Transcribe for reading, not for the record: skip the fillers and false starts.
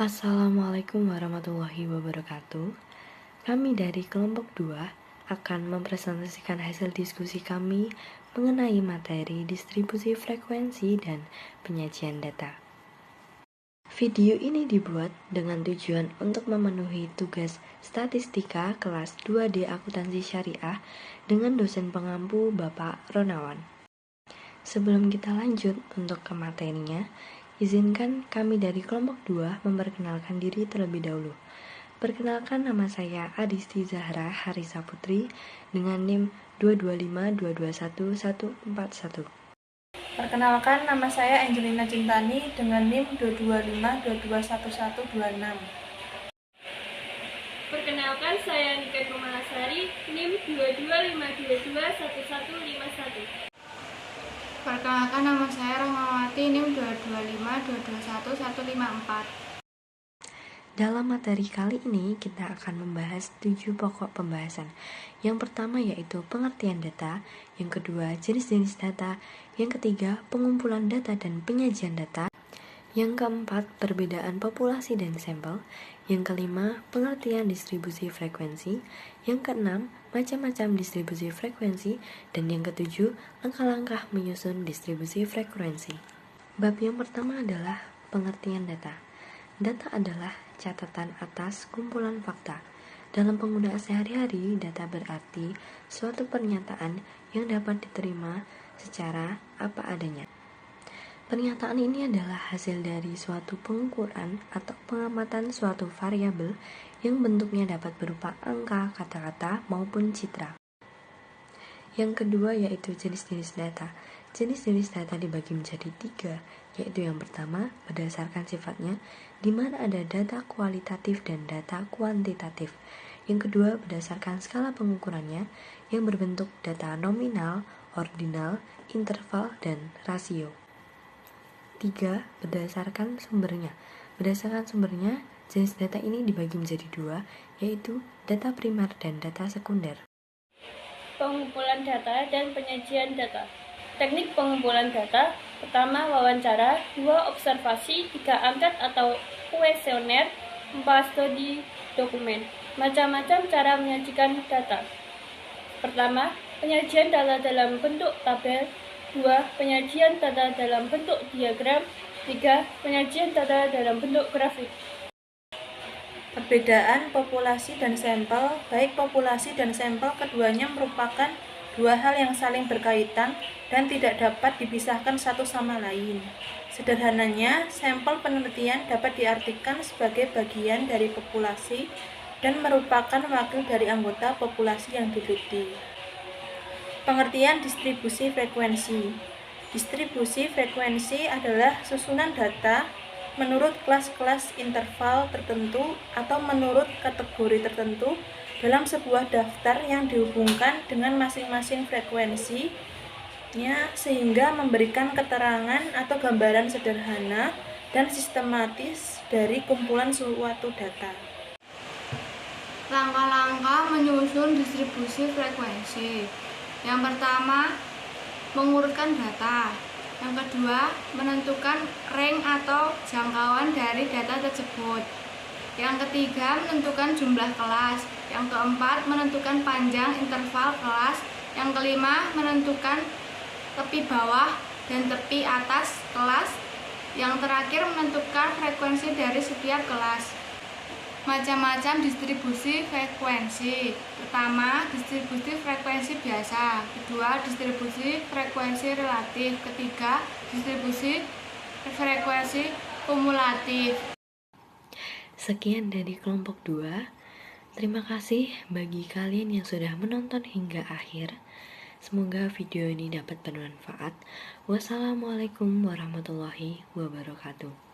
Assalamualaikum warahmatullahi wabarakatuh. Kami dari kelompok 2 akan mempresentasikan hasil diskusi kami mengenai materi distribusi frekuensi dan penyajian data. Video ini dibuat dengan tujuan untuk memenuhi tugas statistika kelas 2D Akuntansi Syariah dengan dosen pengampu Bapak Ronawan. Sebelum kita lanjut untuk ke materinya, izinkan kami dari kelompok 2 memperkenalkan diri terlebih dahulu. Perkenalkan, nama saya Adisti Zahra Harisa Putri dengan NIM 225221141. Perkenalkan, nama saya Angelina Cintani dengan NIM 225221126. Perkenalkan, saya Nika Kumalasari, NIM 225221151. Perkenalkan, nama saya Rahmawati, NIM 225221154. Dalam materi kali ini kita akan membahas 7 pokok pembahasan. Yang pertama yaitu pengertian data, yang kedua jenis-jenis data, yang ketiga pengumpulan data dan penyajian data, yang keempat perbedaan populasi dan sampel, yang kelima pengertian distribusi frekuensi, yang keenam macam-macam distribusi frekuensi, dan yang ketujuh langkah-langkah menyusun distribusi frekuensi. Bab yang pertama adalah pengertian data. Data adalah catatan atas kumpulan fakta. Dalam penggunaan sehari-hari, data berarti suatu pernyataan yang dapat diterima secara apa adanya. Pernyataan ini adalah hasil dari suatu pengukuran atau pengamatan suatu variabel yang bentuknya dapat berupa angka, kata-kata, maupun citra. Yang kedua yaitu jenis-jenis data. Jenis-jenis data dibagi menjadi 3, yaitu yang pertama berdasarkan sifatnya, di mana ada data kualitatif dan data kuantitatif. Yang kedua berdasarkan skala pengukurannya, yang berbentuk data nominal, ordinal, interval, dan rasio. 3. Berdasarkan sumbernya. Berdasarkan sumbernya, jenis data ini dibagi menjadi 2, yaitu data primer dan data sekunder. Pengumpulan data dan penyajian data. Teknik pengumpulan data: pertama, wawancara; 2, observasi; 3, angket atau kuesioner; 4, studi dokumen. Macam-macam cara menyajikan data. Pertama, penyajian data dalam bentuk tabel; 2, penyajian data dalam bentuk diagram; 3, penyajian data dalam bentuk grafik. Perbedaan populasi dan sampel. Baik populasi dan sampel, keduanya merupakan dua hal yang saling berkaitan dan tidak dapat dipisahkan satu sama lain. Sederhananya, sampel penelitian dapat diartikan sebagai bagian dari populasi dan merupakan wakil dari anggota populasi yang diteliti. Pengertian distribusi frekuensi. Distribusi frekuensi adalah susunan data menurut kelas-kelas interval tertentu atau menurut kategori tertentu dalam sebuah daftar yang dihubungkan dengan masing-masing frekuensinya sehingga memberikan keterangan atau gambaran sederhana dan sistematis dari kumpulan suatu data. Langkah-langkah menyusun distribusi frekuensi. Yang pertama, mengurutkan data. Yang kedua, menentukan range atau jangkauan dari data tersebut. Yang ketiga, menentukan jumlah kelas. Yang keempat, menentukan panjang interval kelas. Yang kelima, menentukan tepi bawah dan tepi atas kelas. Yang terakhir, menentukan frekuensi dari setiap kelas. Macam-macam distribusi frekuensi. Pertama, distribusi frekuensi biasa. Kedua, distribusi frekuensi relatif. Ketiga, distribusi frekuensi kumulatif. Sekian dari kelompok 2. Terima kasih bagi kalian yang sudah menonton hingga akhir. Semoga video ini dapat bermanfaat. Wassalamualaikum warahmatullahi wabarakatuh.